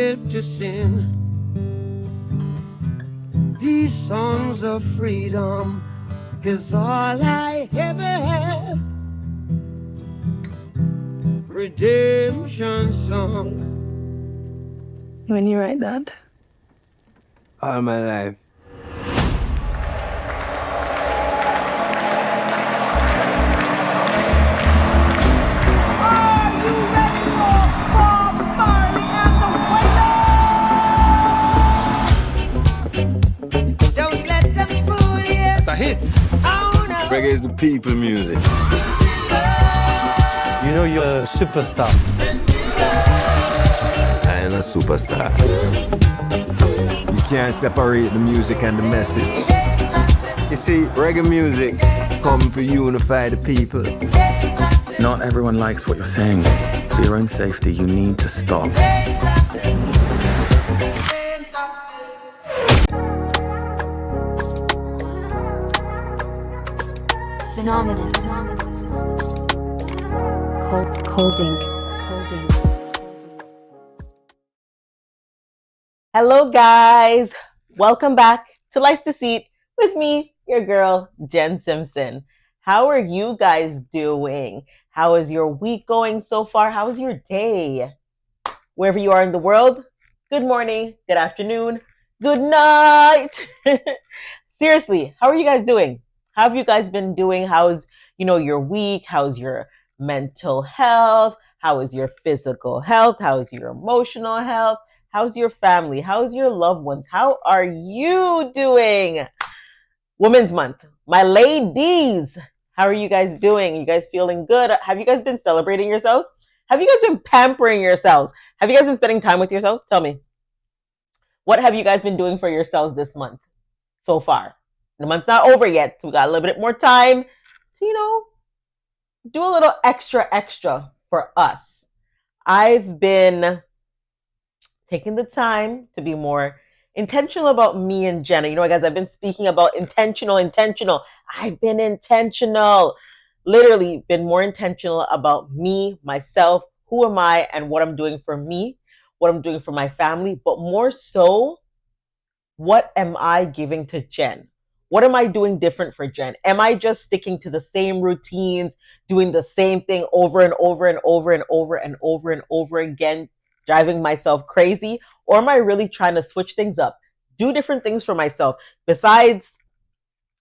escape to sin. These songs of freedom is all I ever have. Redemption songs. When you write that? All my life. Are you ready for Bob Marley and the Wailers? Don't let them fool you. It's a hit. Oh no. Reggae is the people music. You know you're a superstar. I am a superstar. You can't separate the music and the message. You see, reggae music come to unify the people. Not everyone likes what you're saying. For your own safety, you need to stop. Phenomenal. Colding. Hello, guys. Welcome back to Life's Deceit with me, your girl, Jen Simpson. How are you guys doing? How is your week going so far? How is your day? Wherever you are in the world, good morning, good afternoon, good night. Seriously, how are you guys doing? How have you guys been doing? How's, your week? How's your mental health? How is your physical health? How is your emotional health? How's your family? How's your loved ones? How are you doing? Women's Month. My ladies, how are you guys doing? You guys feeling good? Have you guys been celebrating yourselves? Have you guys been pampering yourselves? Have you guys been spending time with yourselves? Tell me. What have you guys been doing for yourselves this month so far? The month's not over yet. So we got a little bit more time to, do a little extra for us. I've been taking the time to be more intentional about me and Jenna. Guys, I've been speaking about intentional. I've been intentional. Literally been more intentional about me, myself, who am I, and what I'm doing for me, what I'm doing for my family, but more so, what am I giving to Jen? What am I doing different for Jen? Am I just sticking to the same routines, doing the same thing over and over and over and over and over and over again, driving myself crazy? Or am I really trying to switch things up, do different things for myself besides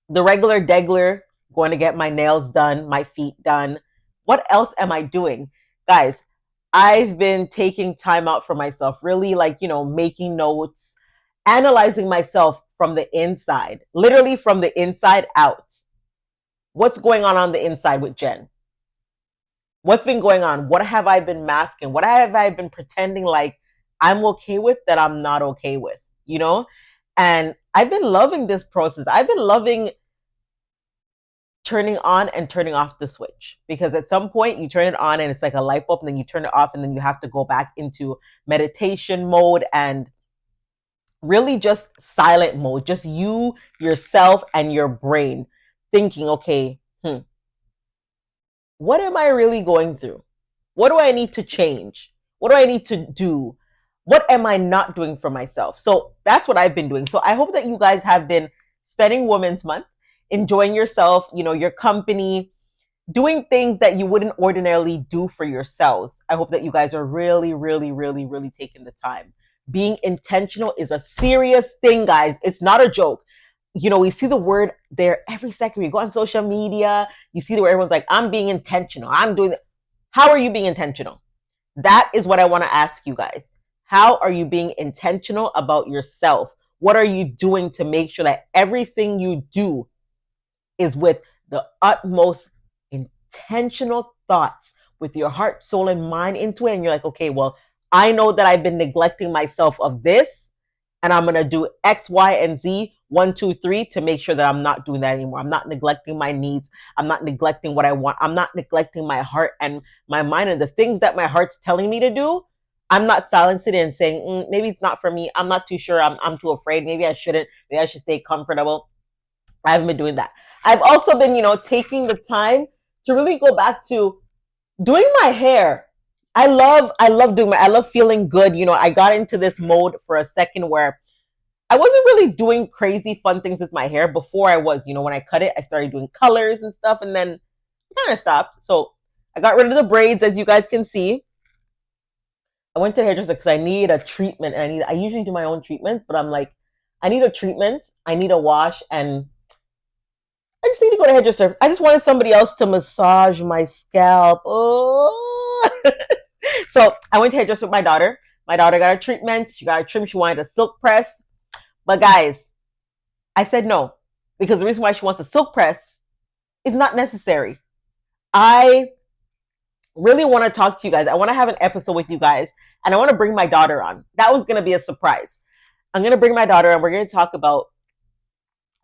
the regular degler, going to get my nails done, my feet done? What else am I doing? Guys, I've been taking time out for myself, really making notes, analyzing myself from the inside, literally from the inside out. What's going on the inside with Jen? What's been going on? What have I been masking? What have I been pretending like I'm okay with that I'm not okay with, And I've been loving this process. I've been loving turning on and turning off the switch, because at some point you turn it on and it's like a light bulb, and then you turn it off and then you have to go back into meditation mode and really just silent mode, just you, yourself, and your brain thinking, okay, what am I really going through? What do I need to change? What do I need to do? What am I not doing for myself? So that's what I've been doing. So I hope that you guys have been spending Women's Month, enjoying yourself, your company, doing things that you wouldn't ordinarily do for yourselves. I hope that you guys are really, really, really, really taking the time. Being intentional is a serious thing, guys. It's not a joke. We see the word there every second. We go on social media, you see the word, everyone's like, I'm being intentional. I'm doing that. How are you being intentional? That is what I want to ask you guys. How are you being intentional about yourself? What are you doing to make sure that everything you do is with the utmost intentional thoughts, with your heart, soul, and mind into it? And you're like, okay, well, I know that I've been neglecting myself of this, and I'm going to do X, Y, and Z, 1, 2, 3, to make sure that I'm not doing that anymore. I'm not neglecting my needs. I'm not neglecting what I want. I'm not neglecting my heart and my mind and the things that my heart's telling me to do. I'm not silencing it and saying, maybe it's not for me. I'm not too sure. I'm too afraid. Maybe I shouldn't. Maybe I should stay comfortable. I haven't been doing that. I've also been, taking the time to really go back to doing my hair. I love doing I love feeling good. You know, I got into this mode for a second where I wasn't really doing crazy fun things with my hair before I was. You know, when I cut it, I started doing colors and stuff, and then it kind of stopped. So I got rid of the braids, as you guys can see. I went to the hairdresser because I need a treatment, and I usually do my own treatments, but I'm like, I need a treatment, I need a wash, and I just need to go to the hairdresser. I just wanted somebody else to massage my scalp. Oh. So I went to hairdresser with my daughter. My daughter got a treatment. She got a trim. She wanted a silk press. But guys, I said no, because the reason why she wants a silk press is not necessary. I really want to talk to you guys. I want to have an episode with you guys, and I want to bring my daughter on. That one's going to be a surprise. I'm going to bring my daughter, and we're going to talk about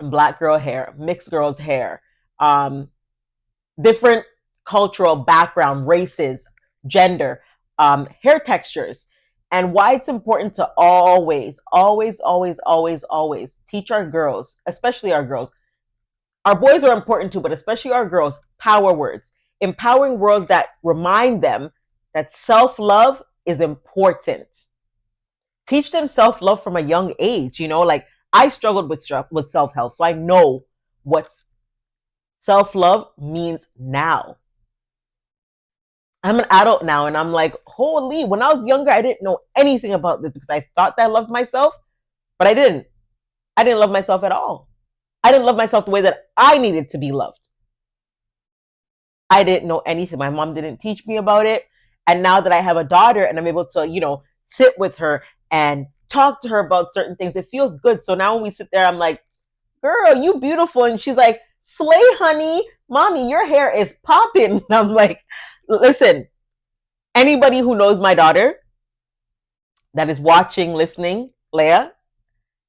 Black girl hair, mixed girls hair, different cultural background, races, gender, hair textures, and why it's important to always, always, always, always, always teach our girls, especially our girls. Our boys are important too, but especially our girls, power words, empowering words that remind them that self-love is important. Teach them self-love from a young age. You know, like I struggled with self-help, so I know what self-love means now. I'm an adult now, and I'm like, holy, when I was younger, I didn't know anything about this because I thought that I loved myself, but I didn't. I didn't love myself at all. I didn't love myself the way that I needed to be loved. I didn't know anything. My mom didn't teach me about it. And now that I have a daughter and I'm able to, you know, sit with her and talk to her about certain things, it feels good. So now when we sit there, I'm like, girl, you beautiful. And she's like, slay, honey. Mommy, your hair is popping. And I'm like, listen, anybody who knows my daughter that is watching, listening, Leia,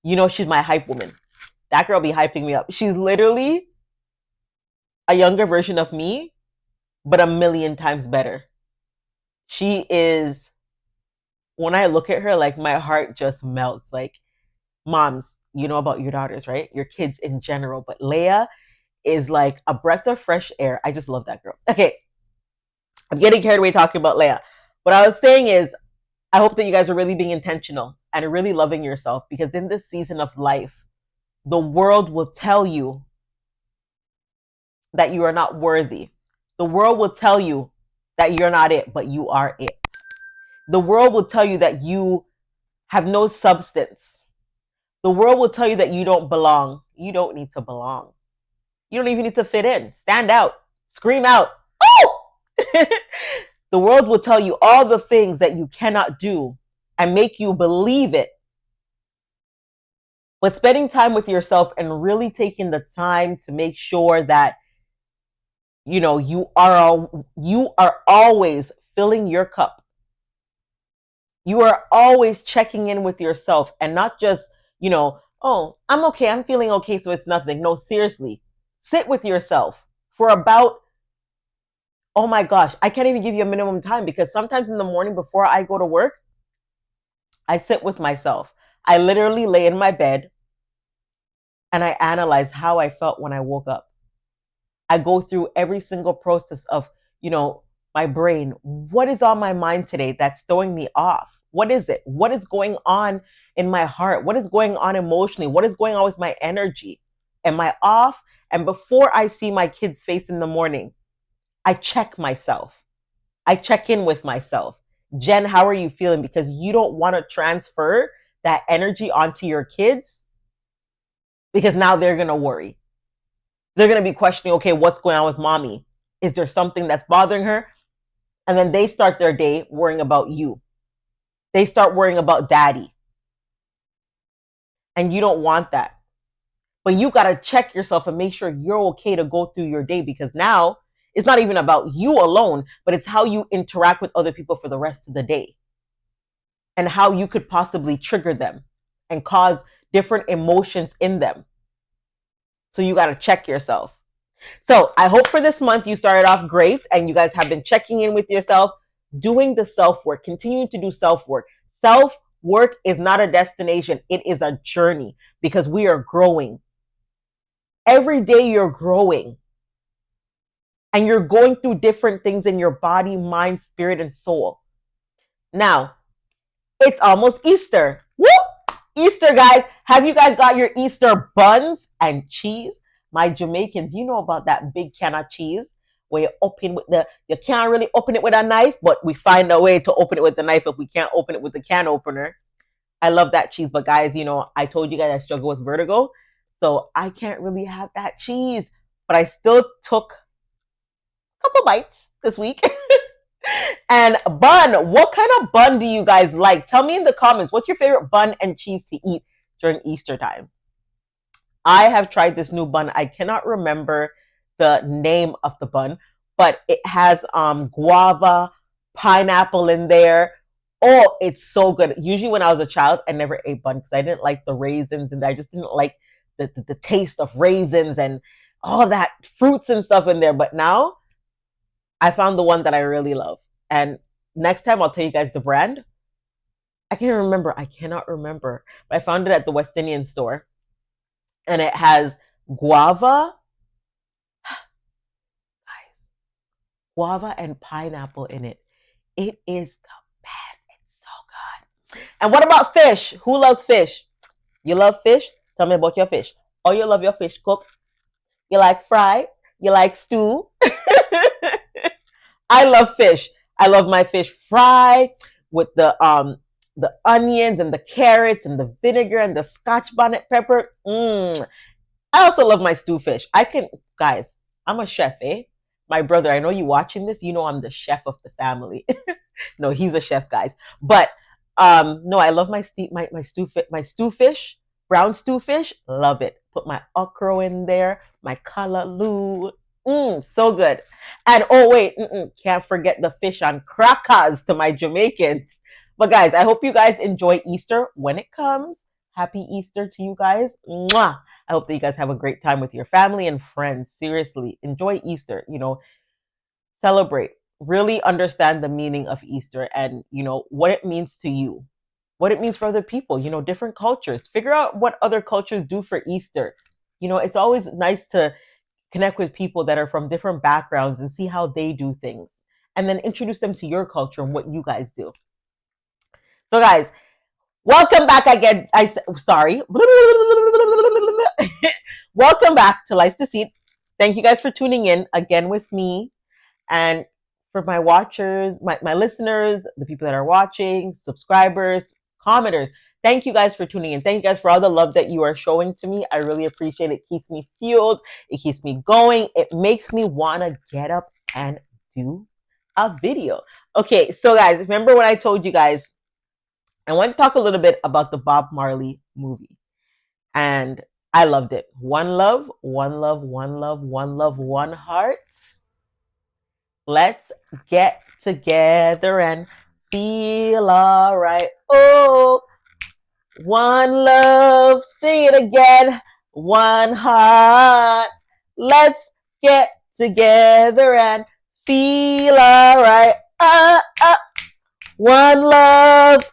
you know she's my hype woman. That girl be hyping me up. She's literally a younger version of me, but a million times better. She is, when I look at her, like my heart just melts. Like, moms, you know about your daughters, right? Your kids in general. But Leia is like a breath of fresh air. I just love that girl. Okay, I'm getting carried away talking about Leia. What I was saying is, I hope that you guys are really being intentional and really loving yourself, because in this season of life, the world will tell you that you are not worthy. The world will tell you that you're not it, but you are it. The world will tell you that you have no substance. The world will tell you that you don't belong. You don't need to belong. You don't even need to fit in. Stand out. Scream out. Oh! The world will tell you all the things that you cannot do and make you believe it. But spending time with yourself and really taking the time to make sure that, you know, you are always filling your cup. You are always checking in with yourself and not just, you know, oh, I'm okay, I'm feeling okay, so it's nothing. No, seriously. Sit with yourself for about, oh my gosh, I can't even give you a minimum time, because sometimes in the morning before I go to work, I sit with myself. I literally lay in my bed and I analyze how I felt when I woke up. I go through every single process of, you know, my brain. What is on my mind today that's throwing me off? What is it? What is going on in my heart? What is going on emotionally? What is going on with my energy? Am I off? And before I see my kid's face in the morning, I check myself. I check in with myself. Jen, how are you feeling? Because you don't want to transfer that energy onto your kids, because now they're going to worry. They're going to be questioning, okay, what's going on with mommy? Is there something that's bothering her? And then they start their day worrying about you. They start worrying about daddy. And you don't want that. But you got to check yourself and make sure you're okay to go through your day, because now it's not even about you alone, but it's how you interact with other people for the rest of the day and how you could possibly trigger them and cause different emotions in them. So you got to check yourself. So I hope for this month you started off great and you guys have been checking in with yourself, doing the self-work, continuing to do self-work. Self-work is not a destination. It is a journey, because we are growing. Every day you're growing. And you're going through different things in your body, mind, spirit, and soul. Now, it's almost Easter. Woo! Easter, guys. Have you guys got your Easter buns and cheese? My Jamaicans, you know about that big can of cheese where you open with you can't really open it with a knife, but we find a way to open it with the knife if we can't open it with the can opener. I love that cheese, but guys, I told you guys I struggle with vertigo, so I can't really have that cheese, but I still took a couple bites this week. And bun, what kind of bun do you guys like? Tell me in the comments, what's your favorite bun and cheese to eat during Easter time? I have tried this new bun. I cannot remember the name of the bun, but it has guava, pineapple in there. Oh, it's so good. Usually when I was a child, I never ate bun because I didn't like the raisins and I just didn't like the taste of raisins and all that fruits and stuff in there. But now I found the one that I really love. And next time I'll tell you guys the brand. I can't remember. I cannot remember. But I found it at the West Indian store. And it has guava, guys, guava and pineapple in it. It is the best. It's so good. And what about fish? Who loves fish? You love fish? Tell me about your fish. Oh, you love your fish cooked? You like fry? You like stew? I love fish. I love my fish fried with the onions and the carrots and the vinegar and the Scotch bonnet pepper. I also love my stew fish. Guys, I'm a chef, eh? My brother, I know you watching this, you know I'm the chef of the family. No, he's a chef, guys. But no, I love my stew fish, brown stew fish. Love it. Put my okra in there, my kalaloo. So good. And oh wait, can't forget the fish on crackers to my Jamaicans. But guys, I hope you guys enjoy Easter when it comes. Happy Easter to you guys. Mwah! I hope that you guys have a great time with your family and friends. Seriously, enjoy Easter. Celebrate. Really understand the meaning of Easter and, what it means to you, what it means for other people, different cultures. Figure out what other cultures do for Easter. It's always nice to connect with people that are from different backgrounds and see how they do things. And then introduce them to your culture and what you guys do. So, guys, welcome back again. Sorry. Welcome back to Life's Deceit. Thank you guys for tuning in again with me. And for my watchers, my listeners, the people that are watching, subscribers, commenters, thank you guys for tuning in. Thank you guys for all the love that you are showing to me. I really appreciate it. It keeps me fueled. It keeps me going. It makes me want to get up and do a video. Okay, so guys, remember when I told you guys I want to talk a little bit about the Bob Marley movie. And I loved it. One love, one love, one love, one love, one heart. Let's get together and feel all right. Oh, one love, sing it again. One heart. Let's get together and feel all right. One love.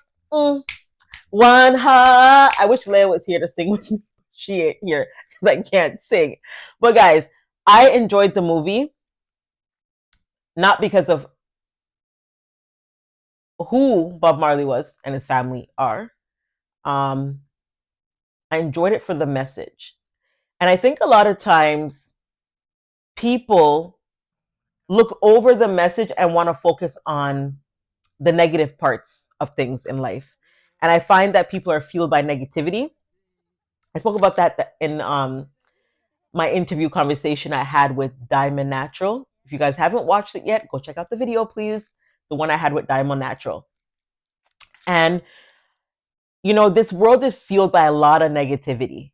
One heart. I wish Leia was here to sing with me. She ain't here because I can't sing. But guys, I enjoyed the movie. Not because of who Bob Marley was and his family are. I enjoyed it for the message. And I think a lot of times people look over the message and want to focus on the negative parts of things in life. And I find that people are fueled by negativity. I spoke about that in my interview conversation I had with Diamond Natural. If you guys haven't watched it yet, go check out the video, please. The one I had with Diamond Natural. And, this world is fueled by a lot of negativity.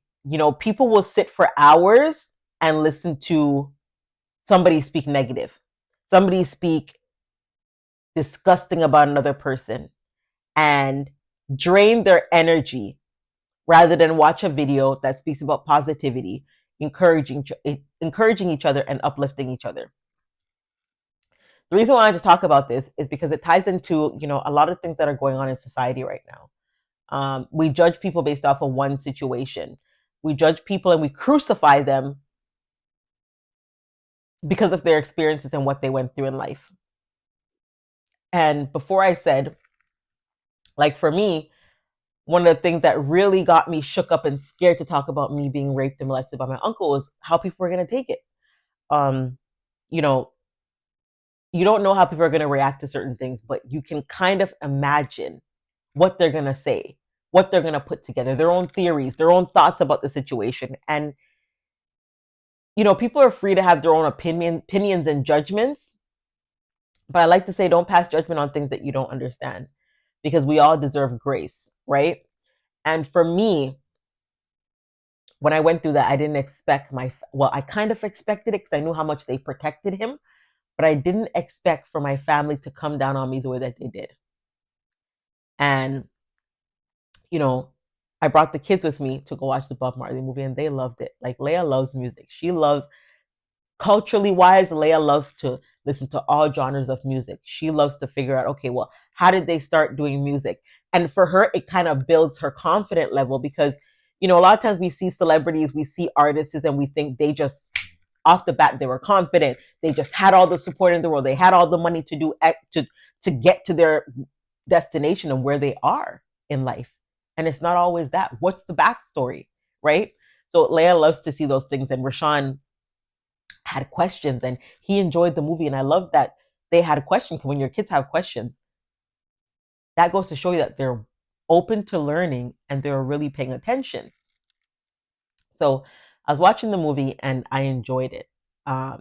People will sit for hours and listen to somebody speak negative, somebody speak disgusting about another person and drain their energy rather than watch a video that speaks about positivity, encouraging each other and uplifting each other. The reason why I wanted to talk about this is because it ties into, a lot of things that are going on in society right now. We judge people based off of one situation. We judge people and we crucify them because of their experiences and what they went through in life. And before I said, Like for me, one of the things that really got me shook up and scared to talk about me being raped and molested by my uncle was how people were going to take it. Um, you know, you don't know how people are going to react to certain things, but you can kind of imagine what they're going to say, what they're going to put together, their own theories, their own thoughts about the situation. And, people are free to have their own opinions and judgments. But I like to say, don't pass judgment on things that you don't understand, because we all deserve grace, right? And for me, when I went through that, I didn't expect I kind of expected it because I knew how much they protected him, but I didn't expect for my family to come down on me the way that they did. And, I brought the kids with me to go watch the Bob Marley movie, and they loved it. Like, Leia loves music. She loves, culturally wise, Leia loves to listen to all genres of music. She loves to figure out, okay, well, how did they start doing music? And for her, it kind of builds her confident level because, a lot of times we see celebrities, we see artists, and we think they just, off the bat, they were confident. They just had all the support in the world. They had all the money to do to get to their destination and where they are in life. And it's not always that. What's the backstory, right? So Leia loves to see those things, and Rashawn had questions, and he enjoyed the movie. And I love that they had a question. When your kids have questions, that goes to show you that they're open to learning and they're really paying attention. So I was watching the movie and I enjoyed it. There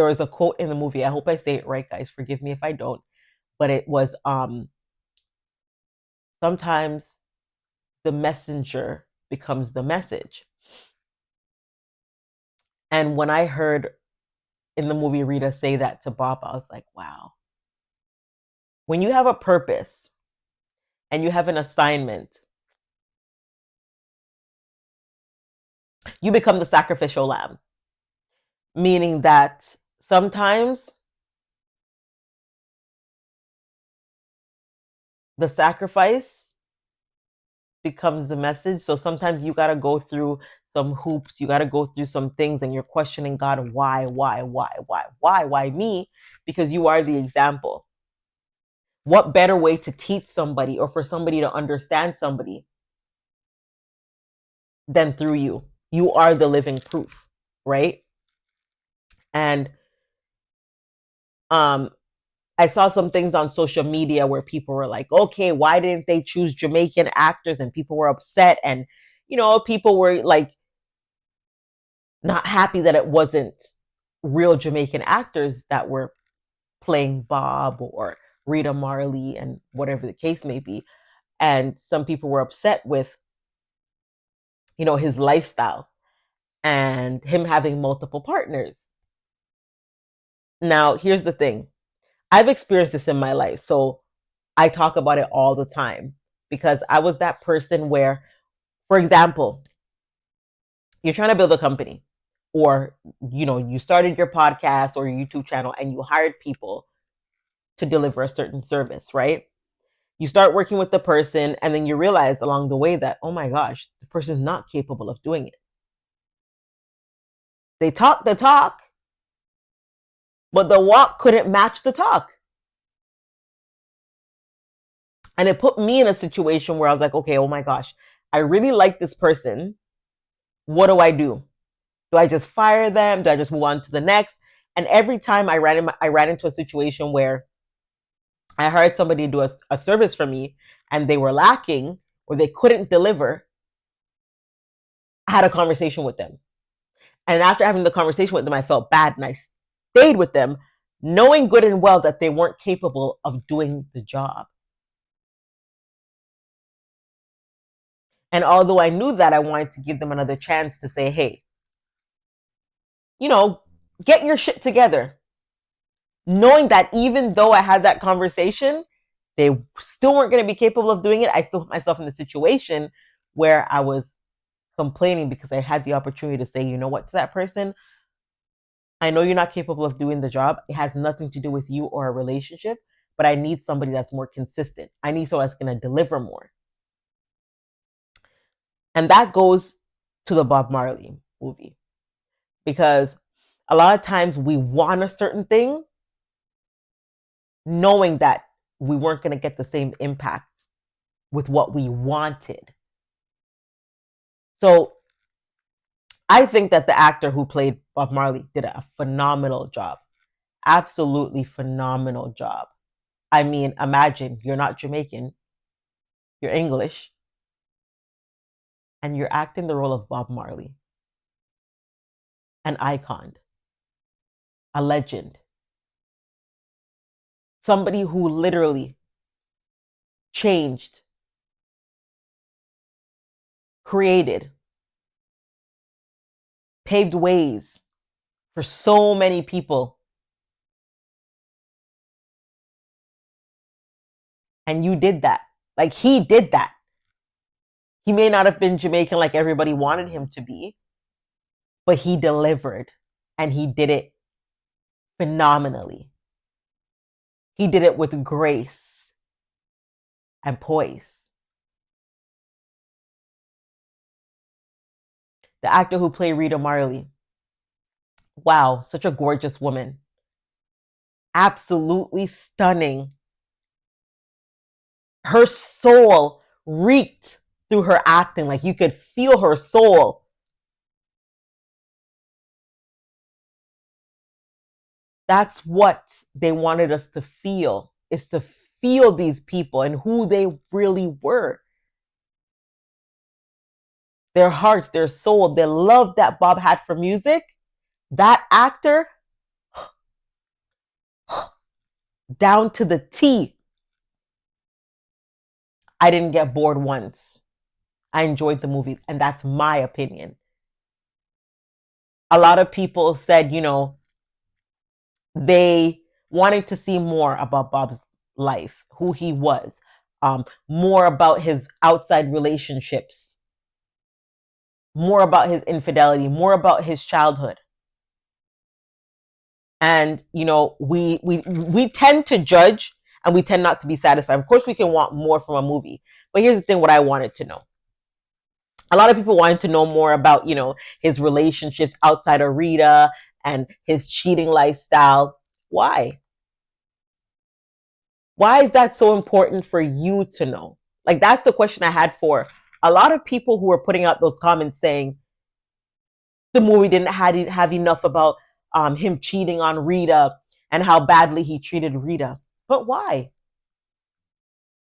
was a quote in the movie. I hope I say it right, guys. Forgive me if I don't. But it was sometimes the messenger becomes the message. And when I heard in the movie Rita say that to Bob, I was like, wow. When you have a purpose and you have an assignment, you become the sacrificial lamb. Meaning that sometimes the sacrifice becomes the message. So sometimes you got to go through some hoops. You got to go through some things, and you're questioning God, why me? Because you are the example. What better way to teach somebody or for somebody to understand somebody than through you? You are the living proof, right? And I saw some things on social media where people were like, okay, why didn't they choose Jamaican actors? And people were upset. And, people were like not happy that it wasn't real Jamaican actors that were playing Bob or Rita Marley and whatever the case may be. And some people were upset with, his lifestyle and him having multiple partners. Now, here's the thing. I've experienced this in my life. So I talk about it all the time because I was that person where, for example, you're trying to build a company, or, you started your podcast or your YouTube channel and you hired people to deliver a certain service, right? You start working with the person and then you realize along the way that, oh my gosh, the person's not capable of doing it. They talk the talk, but the walk couldn't match the talk. And it put me in a situation where I was like, okay, oh my gosh, I really like this person. What do I do? Do I just fire them? Do I just move on to the next? And every time I ran into a situation where I hired somebody to do a service for me and they were lacking or they couldn't deliver, I had a conversation with them. And after having the conversation with them, I felt bad and I stayed with them, knowing good and well that they weren't capable of doing the job. And although I knew that, I wanted to give them another chance to say, hey, get your shit together. Knowing that even though I had that conversation, they still weren't going to be capable of doing it. I still put myself in the situation where I was complaining because I had the opportunity to say, you know what, to that person, I know you're not capable of doing the job. It has nothing to do with you or a relationship, but I need somebody that's more consistent. I need someone that's going to deliver more. And that goes to the Bob Marley movie, because a lot of times we want a certain thing, knowing that we weren't going to get the same impact with what we wanted. So I think that the actor who played Bob Marley did a phenomenal job. Absolutely phenomenal job. I mean, imagine you're not Jamaican, you're English, and you're acting the role of Bob Marley, an icon, a legend, somebody who literally changed, created, paved ways for so many people. And you did that. Like, he did that. He may not have been Jamaican like everybody wanted him to be, but he delivered, and he did it phenomenally. He did it with grace and poise. The actor who played Rita Marley, wow, such a gorgeous woman. Absolutely stunning. Her soul reeked through her acting. Like, you could feel her soul. That's what they wanted us to feel, is to feel these people and who they really were. Their hearts, their soul, the love that Bob had for music. That actor, down to the T. I didn't get bored once. I enjoyed the movie, and that's my opinion. A lot of people said, they wanted to see more about Bob's life, who he was, more about his outside relationships, more about his infidelity, more about his childhood. And we tend to judge, and we tend not to be satisfied. Of course, we can want more from a movie, but here's the thing: what I wanted to know. A lot of people wanted to know more about, his relationships outside of Rita and his cheating lifestyle. Why? Why is that so important for you to know? Like, that's the question I had for a lot of people who were putting out those comments saying the movie didn't have enough about him cheating on Rita and how badly he treated Rita. But why?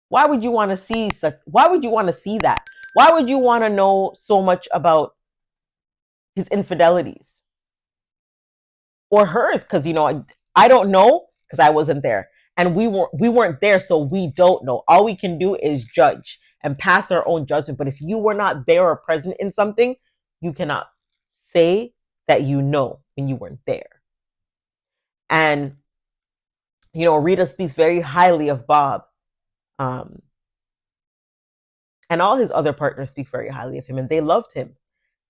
Why would you want to see such? Why would you want to see that? Why would you want to know so much about his infidelities or hers? Because I don't know, because I wasn't there, and we weren't there, so we don't know. All we can do is judge and pass our own judgment. But if you were not there or present in something, you cannot say that you know when you weren't there. And Rita speaks very highly of Bob. And all his other partners speak very highly of him, and they loved him.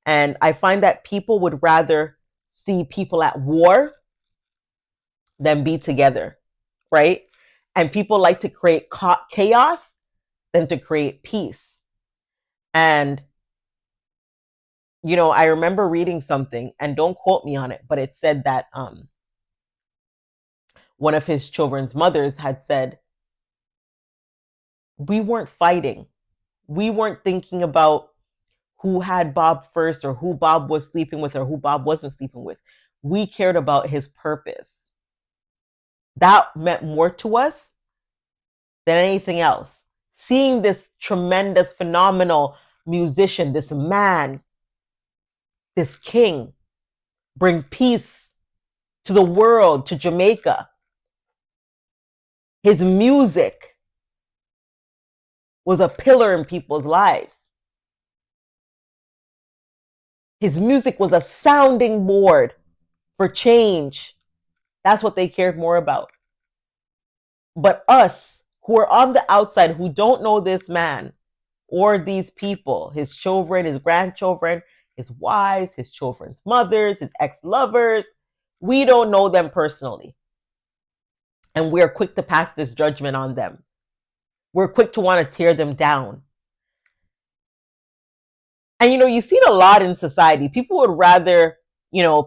And I find that people would rather see people at war than be together, right? And people like to create chaos than to create peace. And, I remember reading something, and don't quote me on it, but it said that one of his children's mothers had said, we weren't fighting. We weren't thinking about who had Bob first or who Bob was sleeping with or who Bob wasn't sleeping with. We cared about his purpose. That meant more to us than anything else. Seeing this tremendous, phenomenal musician, this man, this king, bring peace to the world, to Jamaica. His music was a pillar in people's lives. His music was a sounding board for change. That's what they cared more about. But us, who are on the outside, who don't know this man or these people, his children, his grandchildren, his wives, his children's mothers, his ex-lovers, we don't know them personally. And we're quick to pass this judgment on them. We're quick to want to tear them down. And you see it a lot in society. People would rather,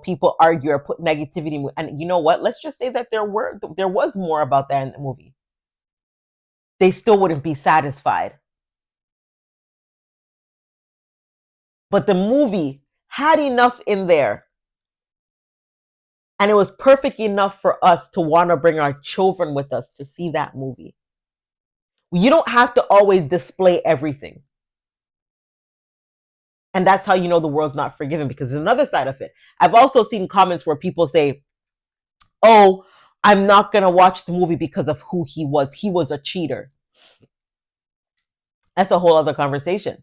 people argue or put negativity. And you know what? Let's just say that there was more about that in the movie. they still wouldn't be satisfied. But the movie had enough in there, and it was perfect enough for us to want to bring our children with us to see that movie. You don't have to always display everything. And that's how you know the world's not forgiven, because there's another side of it. I've also seen comments where people say, oh, I'm not going to watch the movie because of who he was. He was a cheater. That's a whole other conversation.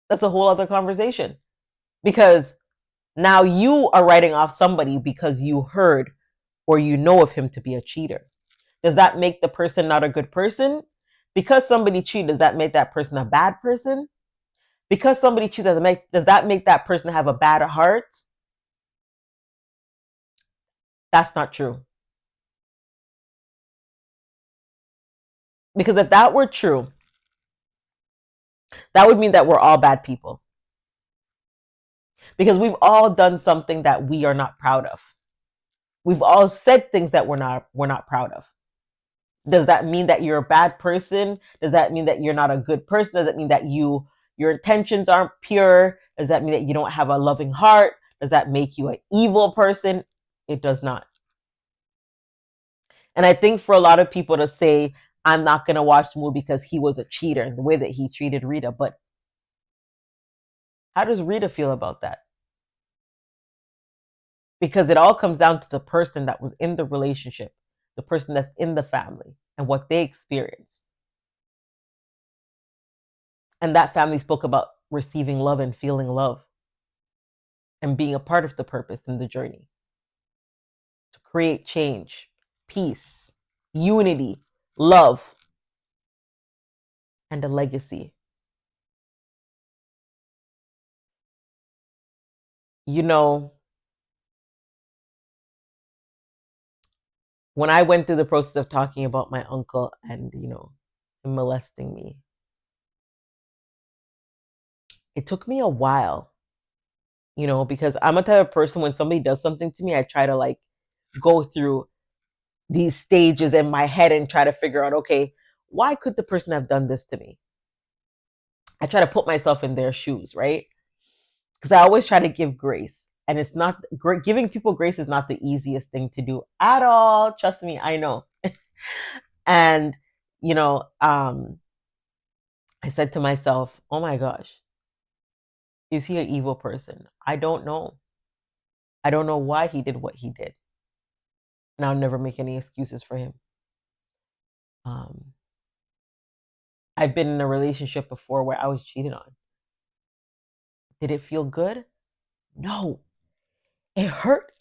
That's a whole other conversation. Because now you are writing off somebody because you heard or you know of him to be a cheater. Does that make the person not a good person? Because somebody cheated, does that make that person a bad person? Because somebody cheated, does that make that person have a bad heart? That's not true. Because if that were true, that would mean that we're all bad people. Because we've all done something that we are not proud of. We've all said things that we're not proud of. Does that mean that you're a bad person? Does that mean that you're not a good person? Does that mean that your intentions aren't pure? Does that mean that you don't have a loving heart? Does that make you an evil person? It does not. And I think for a lot of people to say, I'm not going to watch the movie because he was a cheater and the way that he treated Rita. But how does Rita feel about that? Because it all comes down to the person that was in the relationship, the person that's in the family, and what they experienced. And that family spoke about receiving love and feeling love and being a part of the purpose in the journey to create change, peace, unity, love, and a legacy. You know, when I went through the process of talking about my uncle and, him molesting me, it took me a while, because I'm a type of person, when somebody does something to me, I try to go through these stages in my head and try to figure out, okay, why could the person have done this to me? I try to put myself in their shoes, right? Because I always try to give grace. And it's not giving people grace is not the easiest thing to do at all. Trust me, I know. And, I said to myself, oh my gosh, is he an evil person? I don't know. I don't know why he did what he did. And I'll never make any excuses for him. I've been in a relationship before where I was cheated on. Did it feel good? No. It hurt.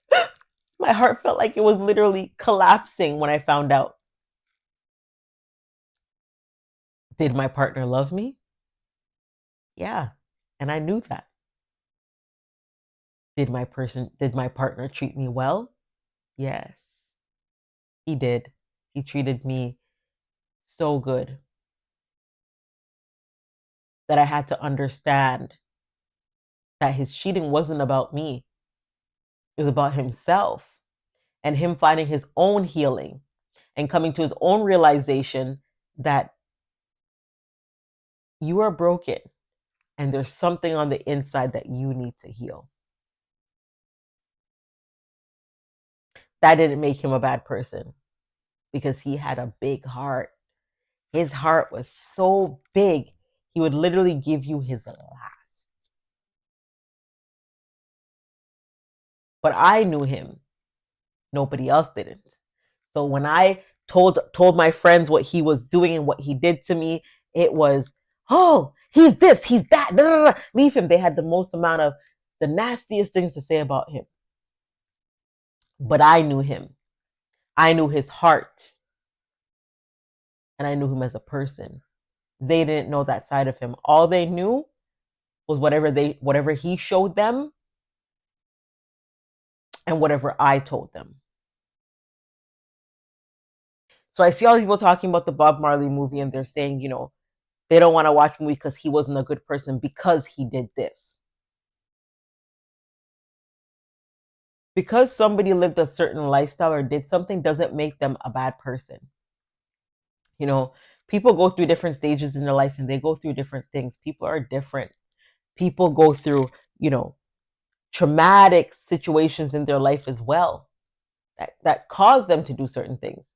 My heart felt like it was literally collapsing when I found out. Did my partner love me? Yeah. And I knew that. Did my partner treat me well? Yes. He did. He treated me so good that I had to understand that his cheating wasn't about me. It was about himself and him finding his own healing and coming to his own realization that you are broken and there's something on the inside that you need to heal. That didn't make him a bad person because he had a big heart. His heart was so big, he would literally give you his last. But I knew him. Nobody else didn't. So when I told my friends what he was doing and what he did to me, it was, oh, he's this, he's that. Blah, blah, blah. Leave him. They had the most amount of the nastiest things to say about him. But I knew him. I knew his heart. And I knew him as a person. They didn't know that side of him. All they knew was whatever he showed them and whatever I told them. So I see all these people talking about the Bob Marley movie and they're saying, they don't want to watch the movie because he wasn't a good person because he did this. Because somebody lived a certain lifestyle or did something doesn't make them a bad person. You know, people go through different stages in their life and they go through different things. People are different. People go through, you know, traumatic situations in their life as well that cause them to do certain things.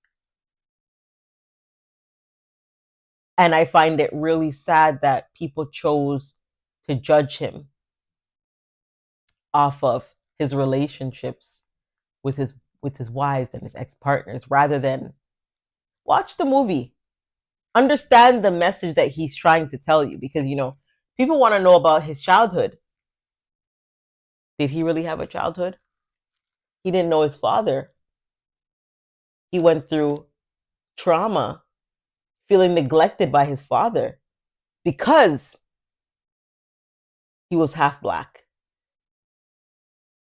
And I find it really sad that people chose to judge him off of his relationships with his wives and his ex-partners rather than watch the movie. Understand the message that he's trying to tell you, because you know, people want to know about his childhood. Did he really have a childhood? He didn't know his father. He went through trauma, feeling neglected by his father because he was half black.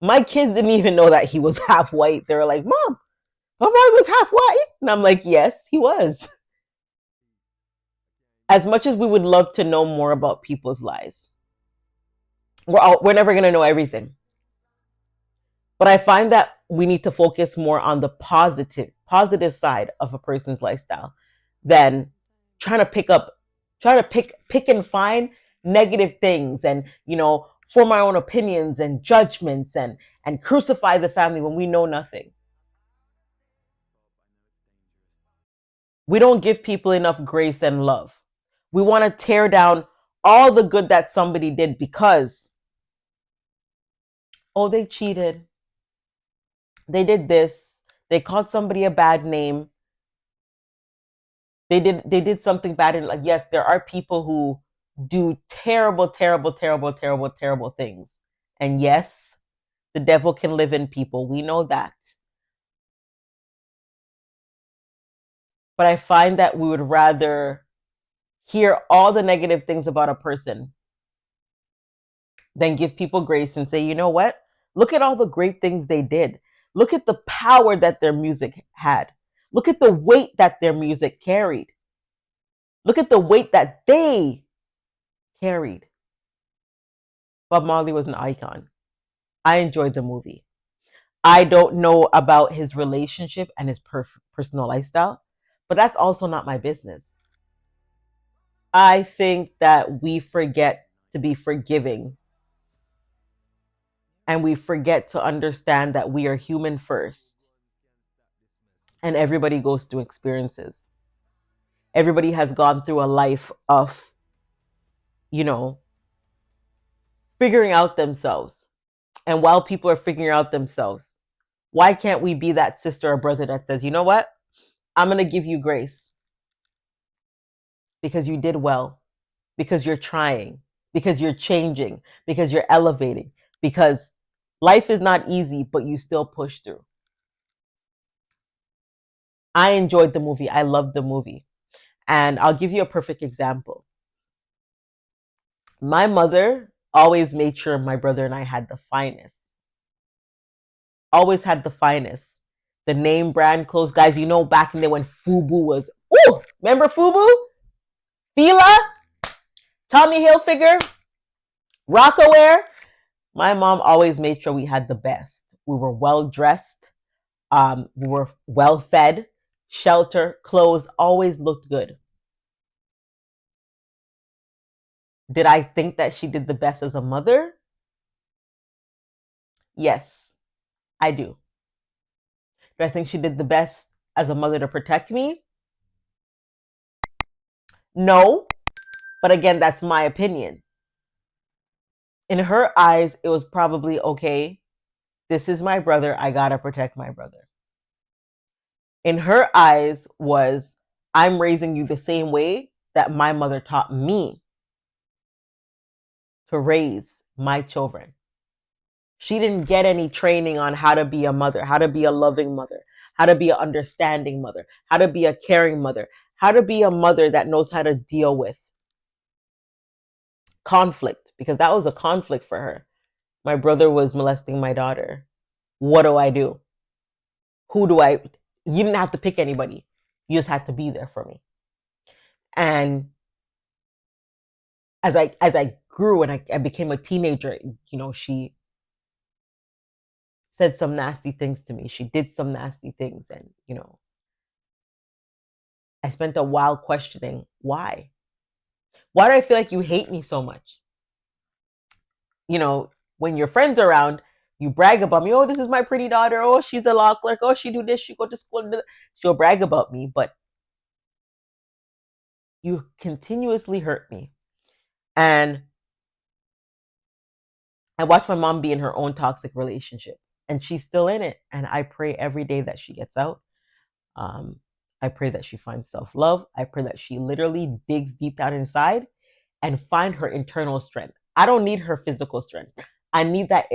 My kids didn't even know that he was half white. They were like, Mom, Bob Marley was half white? And I'm like, yes, he was. As much as we would love to know more about people's lives, we're never going to know everything. But I find that we need to focus more on the positive side of a person's lifestyle than trying to pick and find negative things and, you know, form our own opinions and judgments and crucify the family when we know nothing. We don't give people enough grace and love. We want to tear down all the good that somebody did because, oh, they cheated. They did this. They called somebody a bad name. They did something bad. And like, yes, there are people who do terrible, terrible, terrible, terrible, terrible things. And yes, the devil can live in people. We know that. But I find that we would rather hear all the negative things about a person than give people grace and say, you know what? Look at all the great things they did. Look at the power that their music had. Look at the weight that their music carried. Look at the weight that they carried. Bob Marley was an icon. I enjoyed the movie. I don't know about his relationship and his personal lifestyle, but that's also not my business. I think that we forget to be forgiving and we forget to understand that we are human first and everybody goes through experiences. Everybody has gone through a life of, you know, figuring out themselves. And while people are figuring out themselves, why can't we be that sister or brother that says, you know what? I'm going to give you grace because you did well, because you're trying, because you're changing, because you're elevating, because life is not easy, but you still push through. I enjoyed the movie. I loved the movie. And I'll give you a perfect example. My mother always made sure my brother and I had the finest. Always had the finest. The name brand clothes. Guys, you know back in the day when FUBU was, ooh, remember FUBU? Fila? Tommy Hilfiger? Rockaware? My mom always made sure we had the best. We were well dressed. We were well fed. Shelter, clothes always looked good. Did I think that she did the best as a mother? Yes, I do. Do I think she did the best as a mother to protect me? No, but again, that's my opinion. In her eyes, it was probably okay. This is my brother. I gotta protect my brother. In her eyes, was I'm raising you the same way that my mother taught me to raise my children. She didn't get any training on how to be a mother, how to be a loving mother, how to be an understanding mother, how to be a caring mother, how to be a mother that knows how to deal with conflict, because that was a conflict for her. My brother was molesting my daughter. What do I do? Who do I? You didn't have to pick anybody. You just had to be there for me. And as I grew and I became a teenager, you know, she said some nasty things to me. She did some nasty things, and you know, I spent a while questioning why. Why do I feel like you hate me so much? You know, when your friends are around, you brag about me. Oh, this is my pretty daughter. Oh, she's a law clerk. Oh, she do this. She go to school. She'll brag about me, but you continuously hurt me. And I watched my mom be in her own toxic relationship, and she's still in it. And I pray every day that she gets out. Um, I pray that she finds self-love. I pray that she literally digs deep down inside and find her internal strength. I don't need her physical strength. I need that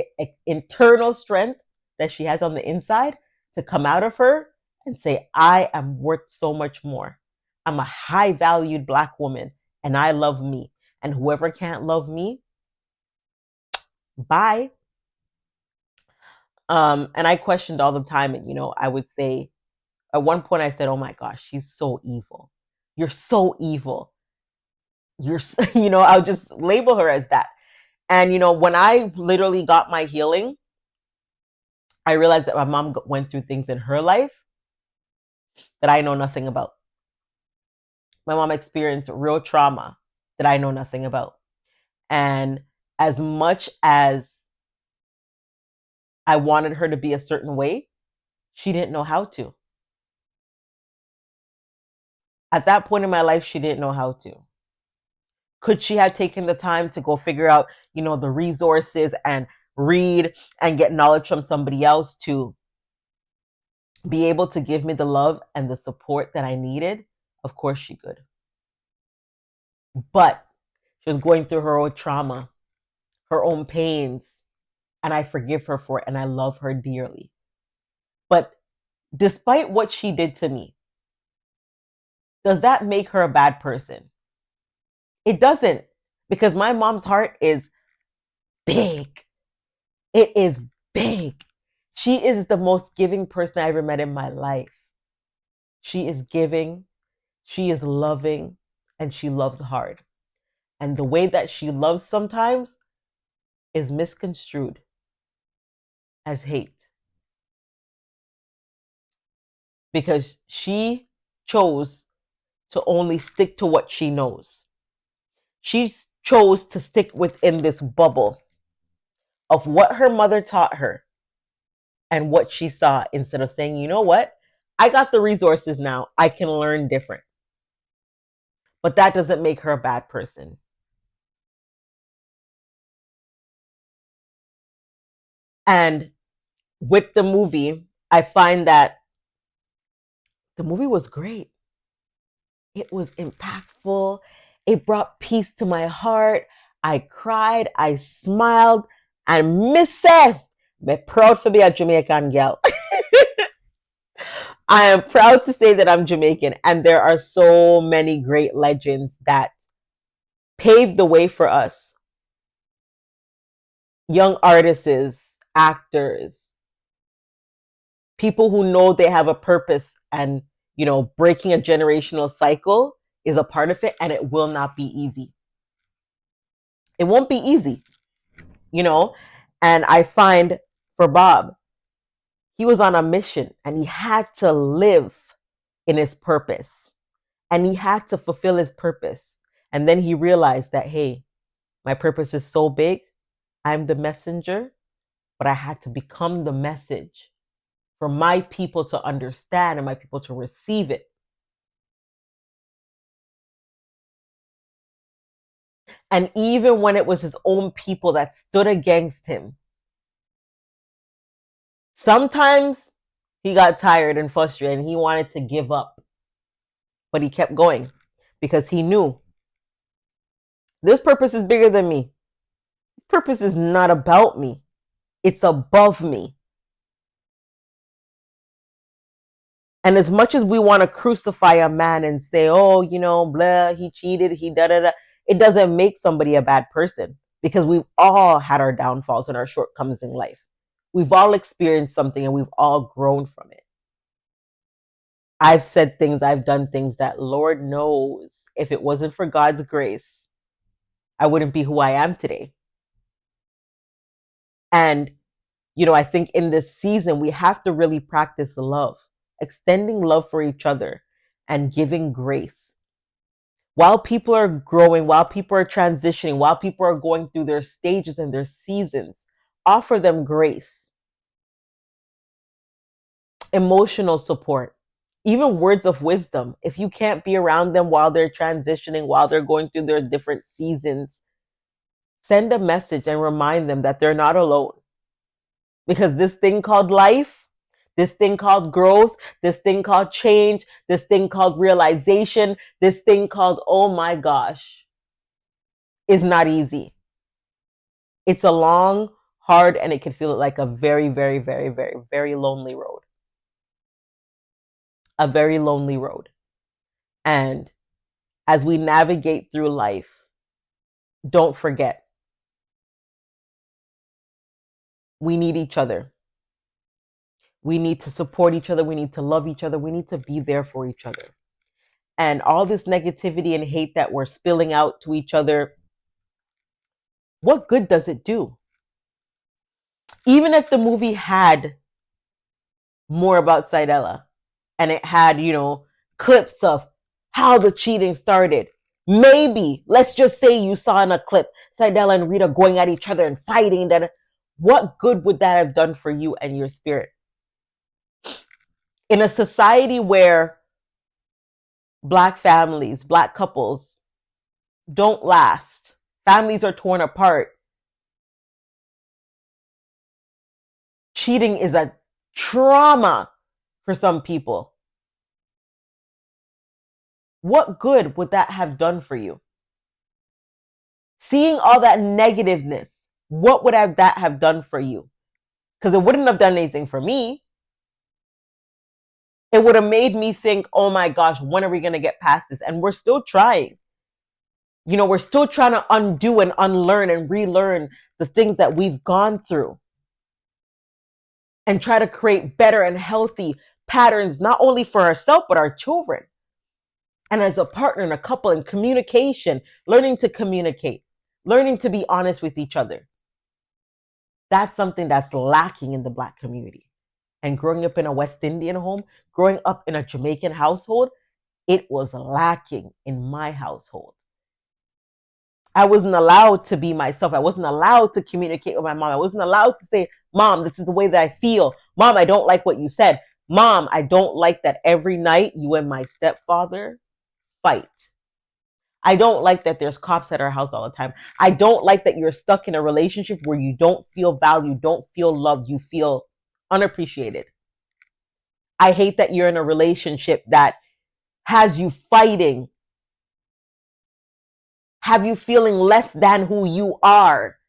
internal strength that she has on the inside to come out of her and say, I am worth so much more. I'm a high valued Black woman and I love me. And whoever can't love me, bye. And I questioned all the time. And, I would say, at one point I said, oh my gosh, she's so evil. You're so evil. I'll just label her as that. And, when I literally got my healing, I realized that my mom went through things in her life that I know nothing about. My mom experienced real trauma that I know nothing about. And as much as I wanted her to be a certain way, she didn't know how to. At that point in my life, she didn't know how to. Could she have taken the time to go figure out, the resources and read and get knowledge from somebody else to be able to give me the love and the support that I needed? Of course she could. But she was going through her own trauma, her own pains, and I forgive her for it and I love her dearly. But despite what she did to me, does that make her a bad person? It doesn't, because my mom's heart is big. It is big. She is the most giving person I ever met in my life. She is giving, she is loving, and she loves hard. And the way that she loves sometimes is misconstrued as hate. Because she chose to only stick to what she knows. She chose to stick within this bubble of what her mother taught her and what she saw, instead of saying, you know what? I got the resources now. I can learn different. But that doesn't make her a bad person. And with the movie, I find that the movie was great. It was impactful. It brought peace to my heart. I cried. I smiled. And Miss me proud to be a Jamaican girl. I am proud to say that I'm Jamaican. And there are so many great legends that paved the way for us. Young artists, actors, people who know they have a purpose, and breaking a generational cycle is a part of it, and it will not be easy. It won't be easy, and I find for Bob, he was on a mission and he had to live in his purpose and he had to fulfill his purpose. And then he realized that, hey, my purpose is so big, I'm the messenger, but I had to become the message for my people to understand and my people to receive it. And even when it was his own people that stood against him, sometimes he got tired and frustrated and he wanted to give up. But he kept going because he knew this purpose is bigger than me. Purpose is not about me. It's above me. And as much as we want to crucify a man and say, oh, blah, he cheated, he da-da-da, it doesn't make somebody a bad person, because we've all had our downfalls and our shortcomings in life. We've all experienced something and we've all grown from it. I've said things, I've done things that, Lord knows, if it wasn't for God's grace, I wouldn't be who I am today. And, I think in this season, we have to really practice love, extending love for each other, and giving grace. While people are growing, while people are transitioning, while people are going through their stages and their seasons, offer them grace, emotional support, even words of wisdom. If you can't be around them while they're transitioning, while they're going through their different seasons, send a message and remind them that they're not alone. Because this thing called life, this thing called growth, this thing called change, this thing called realization, this thing called, oh my gosh, is not easy. It's a long, hard, and it can feel like a very, very, very, very, very lonely road. A very lonely road. And as we navigate through life, don't forget, we need each other. We need to support each other. We need to love each other. We need to be there for each other. And all this negativity and hate that we're spilling out to each other, what good does it do? Even if the movie had more about Sidella and it had, clips of how the cheating started, maybe, let's just say you saw in a clip Sidella and Rita going at each other and fighting, then what good would that have done for you and your spirit? In a society where Black families, Black couples don't last, families are torn apart, cheating is a trauma for some people. What good would that have done for you? Seeing all that negativeness, what would that have done for you? Because it wouldn't have done anything for me. It would have made me think, oh my gosh, when are we going to get past this? And we're still trying. We're still trying to undo and unlearn and relearn the things that we've gone through and try to create better and healthy patterns, not only for ourselves, but our children. And as a partner and a couple in communication, learning to communicate, learning to be honest with each other. That's something that's lacking in the Black community. And growing up in a West Indian home, growing up in a Jamaican household, it was lacking in my household. I wasn't allowed to be myself. I wasn't allowed to communicate with my mom. I wasn't allowed to say, Mom, this is the way that I feel. Mom, I don't like what you said. Mom, I don't like that every night you and my stepfather fight. I don't like that there's cops at our house all the time. I don't like that you're stuck in a relationship where you don't feel valued, don't feel loved, you feel unappreciated. I hate that you're in a relationship that has you fighting, have you feeling less than who you are,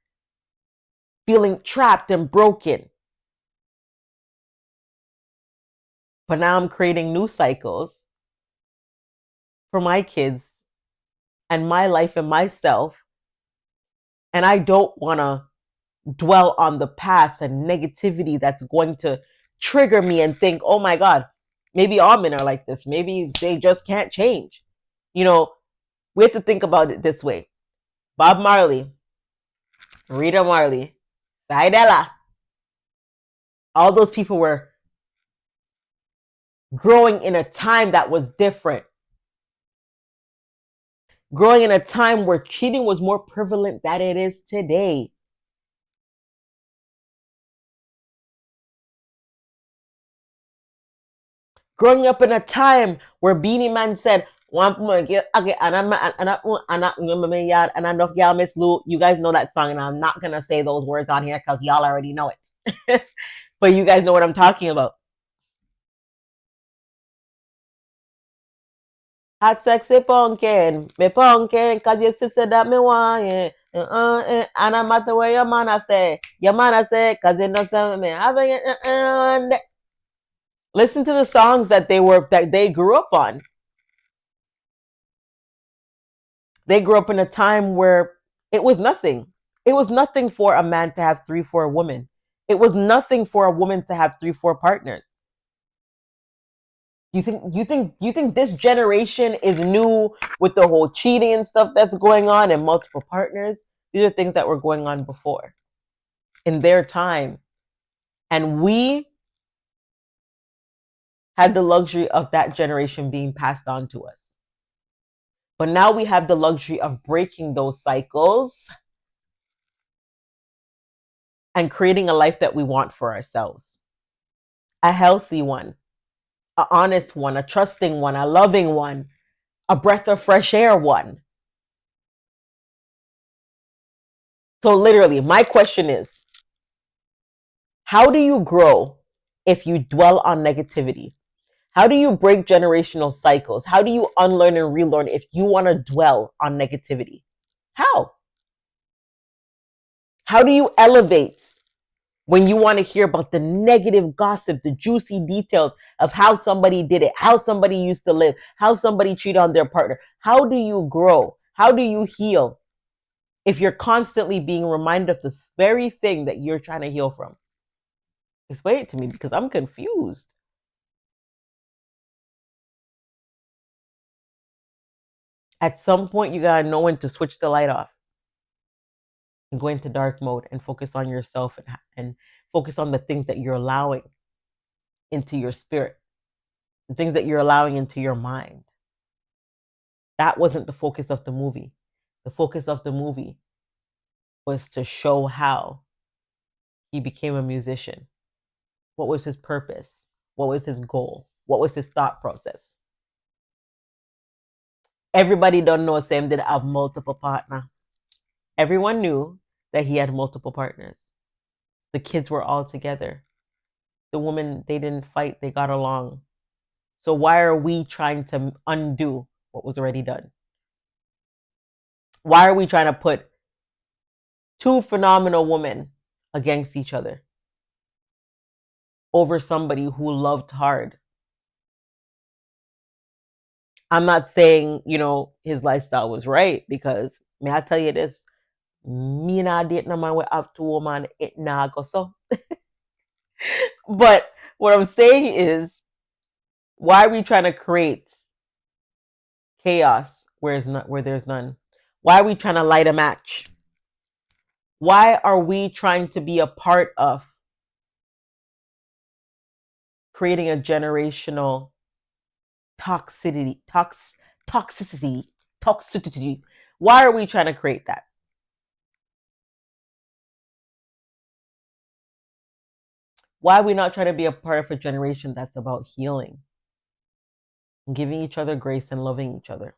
feeling trapped and broken. But now I'm creating new cycles for my kids and my life and myself. And I don't want to dwell on the past and negativity that's going to trigger me and think, oh my God, maybe all men are like this. Maybe they just can't change. We have to think about it this way. Bob Marley, Rita Marley, Sidella, all those people were growing in a time that was different. Growing in a time where cheating was more prevalent than it is today. Growing up in a time where Beanie Man said, you guys know that song, and I'm not going to say those words on here because y'all already know it. But you guys know what I'm talking about. Hot sexy pumpkin, me pumpkin, cause your sister that me want, yeah. And no matter what your man say, cause you know something me. Listen to the songs that they grew up on. They grew up in a time where it was nothing. It was nothing for a man to have 3-4 women. It was nothing for a woman to have 3-4 partners. You think this generation is new with the whole cheating and stuff that's going on and multiple partners? These are things that were going on before in their time. And we had the luxury of that generation being passed on to us. But now we have the luxury of breaking those cycles and creating a life that we want for ourselves. A healthy one, an honest one, a trusting one, a loving one, a breath of fresh air one. So literally, my question is, how do you grow if you dwell on negativity? How do you break generational cycles? How do you unlearn and relearn if you want to dwell on negativity? How? How do you elevate when you want to hear about the negative gossip, the juicy details of how somebody did it, how somebody used to live, how somebody cheated on their partner? How do you grow? How do you heal if you're constantly being reminded of this very thing that you're trying to heal from? Explain it to me, because I'm confused. At some point, you gotta know when to switch the light off and go into dark mode and focus on yourself and focus on the things that you're allowing into your spirit, the things that you're allowing into your mind. That wasn't the focus of the movie. The focus of the movie was to show how he became a musician. What was his purpose? What was his goal? What was his thought process? Everybody don't know Sam did have multiple partners. Everyone knew that he had multiple partners. The kids were all together. The women, they didn't fight, they got along. So why are we trying to undo what was already done? Why are we trying to put two phenomenal women against each other over somebody who loved hard? I'm not saying, his lifestyle was right, because may I tell you this, me not date no man we have two women, it nah go so. But what I'm saying is, why are we trying to create chaos where there's none? Why are we trying to light a match? Why are we trying to be a part of creating a generational toxicity? Why are we trying to create that? Why are we not trying to be a part of a generation that's about healing, giving each other grace and loving each other?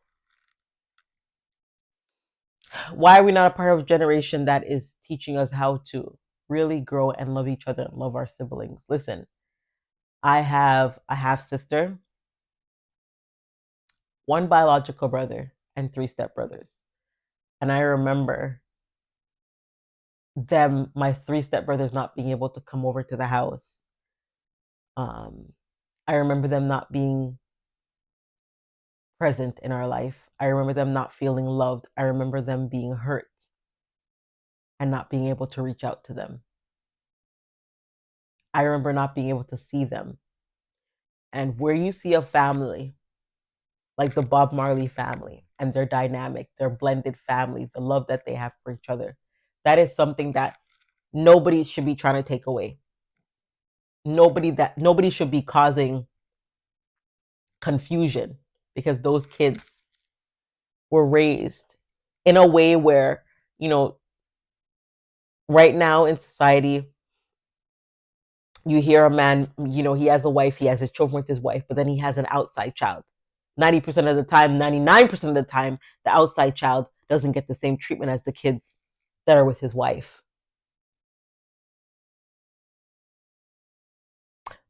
Why are we not a part of a generation that is teaching us how to really grow and love each other and love our siblings? Listen, I have a half sister, one biological brother, and 3 stepbrothers. And I remember my 3 stepbrothers not being able to come over to the house. I remember them not being present in our life. I remember them not feeling loved. I remember them being hurt and not being able to reach out to them. I remember not being able to see them. And where you see a family like the Bob Marley family and their dynamic, their blended family, the love that they have for each other, that is something that nobody should be trying to take away. Nobody should be causing confusion, because those kids were raised in a way where, right now in society, you hear a man, he has a wife, he has his children with his wife, but then he has an outside child. 90% of the time, 99% of the time, the outside child doesn't get the same treatment as the kids that are with his wife.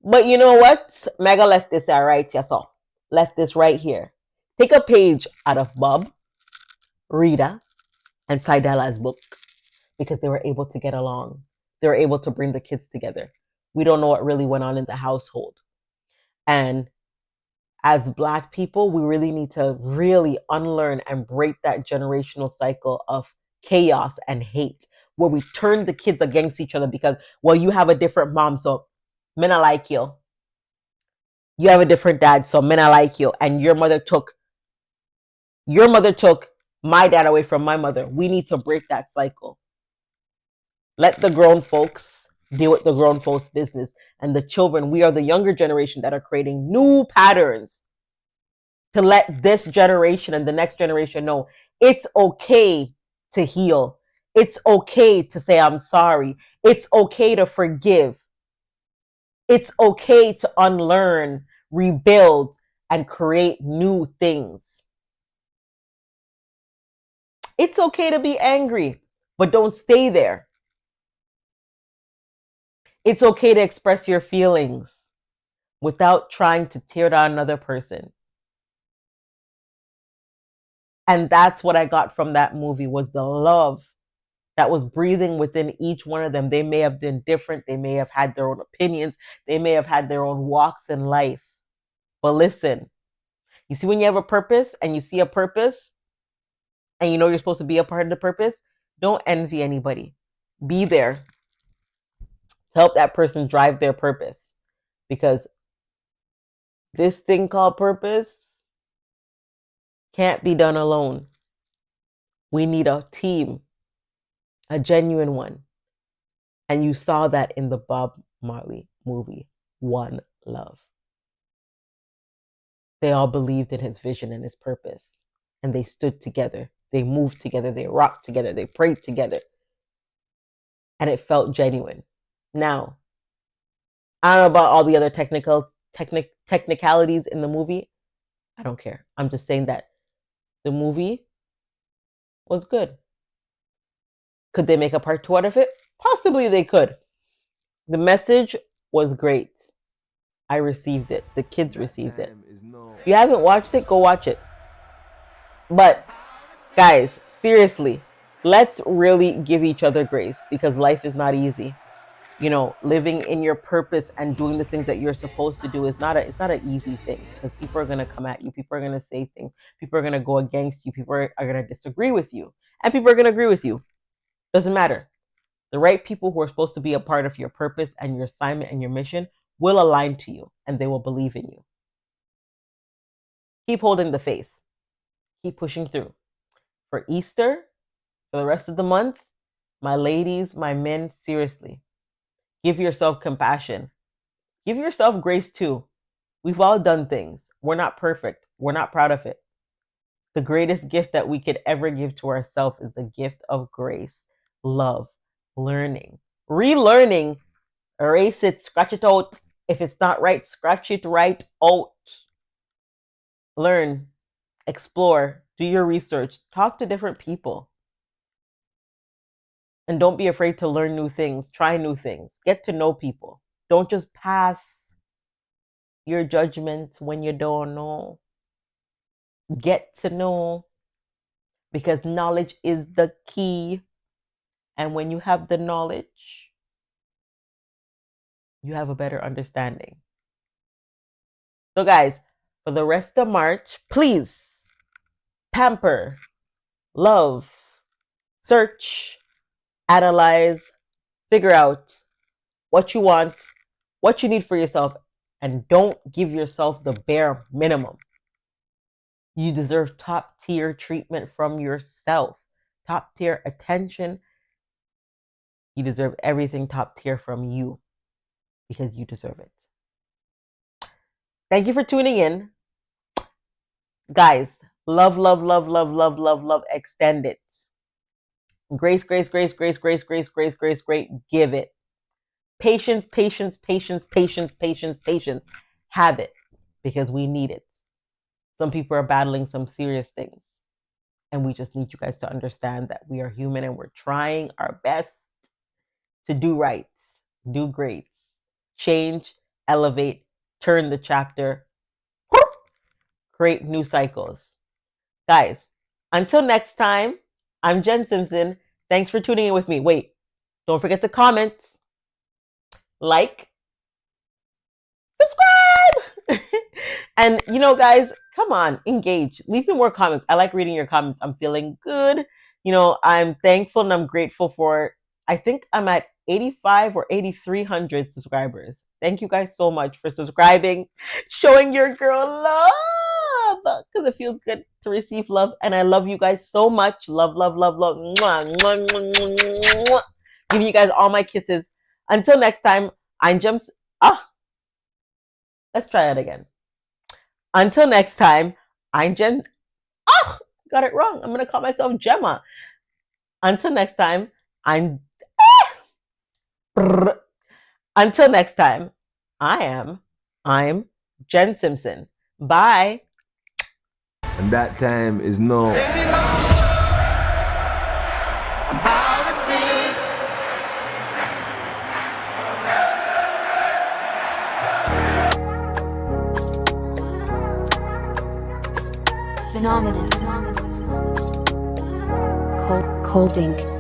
But you know what? Mega left this right, yes, so left this right here. Take a page out of Bob, Rita, and Sidela's book, because they were able to get along. They were able to bring the kids together. We don't know what really went on in the household. And as Black people, we really need to really unlearn and break that generational cycle of chaos and hate, where we turn the kids against each other because, well, you have a different mom, so men I like you. You have a different dad, so men I like you. And your mother took my dad away from my mother. We need to break that cycle. Let the grown folks deal with the grown folks' business. And the children, we are the younger generation that are creating new patterns to let this generation and the next generation know it's okay to heal. It's okay to say, I'm sorry. It's okay to forgive. It's okay to unlearn, rebuild, and create new things. It's okay to be angry, but don't stay there. It's okay to express your feelings without trying to tear down another person. And that's what I got from that movie, was the love that was breathing within each one of them. They may have been different. They may have had their own opinions. They may have had their own walks in life. But listen, you see, when you have a purpose and you see a purpose and you know you're supposed to be a part of the purpose, don't envy anybody. Be there to help that person drive their purpose. Because this thing called purpose can't be done alone. We need a team, a genuine one. And you saw that in the Bob Marley movie, One Love. They all believed in his vision and his purpose. And they stood together. They moved together. They rocked together. They prayed together. And it felt genuine. Now, I don't know about all the other technicalities in the movie. I don't care. I'm just saying that the movie was good. Could they make a part 2 out of it? Possibly they could. The message was great. I received it. The kids received it. If you haven't watched it, go watch it. But guys, seriously, let's really give each other grace, because life is not easy. You know, living in your purpose and doing the things that you're supposed to do is it's not an easy thing, because people are going to come at you. People are going to say things. People are going to go against you. People are going to disagree with you, and people are going to agree with you. Doesn't matter. The right people who are supposed to be a part of your purpose and your assignment and your mission will align to you, and they will believe in you. Keep holding the faith. Keep pushing through. For Easter, for the rest of the month, my ladies, my men, seriously, give yourself compassion. Give yourself grace too. We've all done things. We're not perfect. We're not proud of it. The greatest gift that we could ever give to ourselves is the gift of grace, love, learning, relearning. Erase it, scratch it out. If it's not right, scratch it right out. Learn, explore, do your research, talk to different people. And don't be afraid to learn new things, try new things, get to know people. Don't just pass your judgment when you don't know. Get to know, because knowledge is the key. And when you have the knowledge, you have a better understanding. So guys, for the rest of March, please pamper, love, search, analyze, figure out what you want, what you need for yourself, and don't give yourself the bare minimum. You deserve top tier treatment from yourself, top tier attention. You deserve everything top tier from you, because you deserve it. Thank you for tuning in. Guys, love, love, love, love, love, love, love. Extend it. Grace, grace, grace, grace, grace, grace, grace, grace, grace. Give it. Patience, patience, patience, patience, patience, patience. Have it, because we need it. Some people are battling some serious things. And we just need you guys to understand that we are human and we're trying our best to do right, do great, change, elevate, turn the chapter, create new cycles. Guys, until next time, I'm Jen Simpson. Thanks for tuning in with me. Wait, don't forget to comment, like, subscribe. And you know, guys, come on, engage. Leave me more comments. I like reading your comments. I'm feeling good. You know, I'm thankful and I'm grateful for, I think I'm at 85 or 8,300 subscribers. Thank you guys so much for subscribing, showing your girl love, because it feels good to receive love. And I love you guys so much. Love, love, love, love. Mwah, mwah, mwah, mwah, mwah. Giving you guys all my kisses. Until next time, let's try it again. Until next time, got it wrong. I'm going to call myself Gemma. Until next time, until next time, I'm Jen Simpson. Bye. And that time is now. Phenomenous. Colding.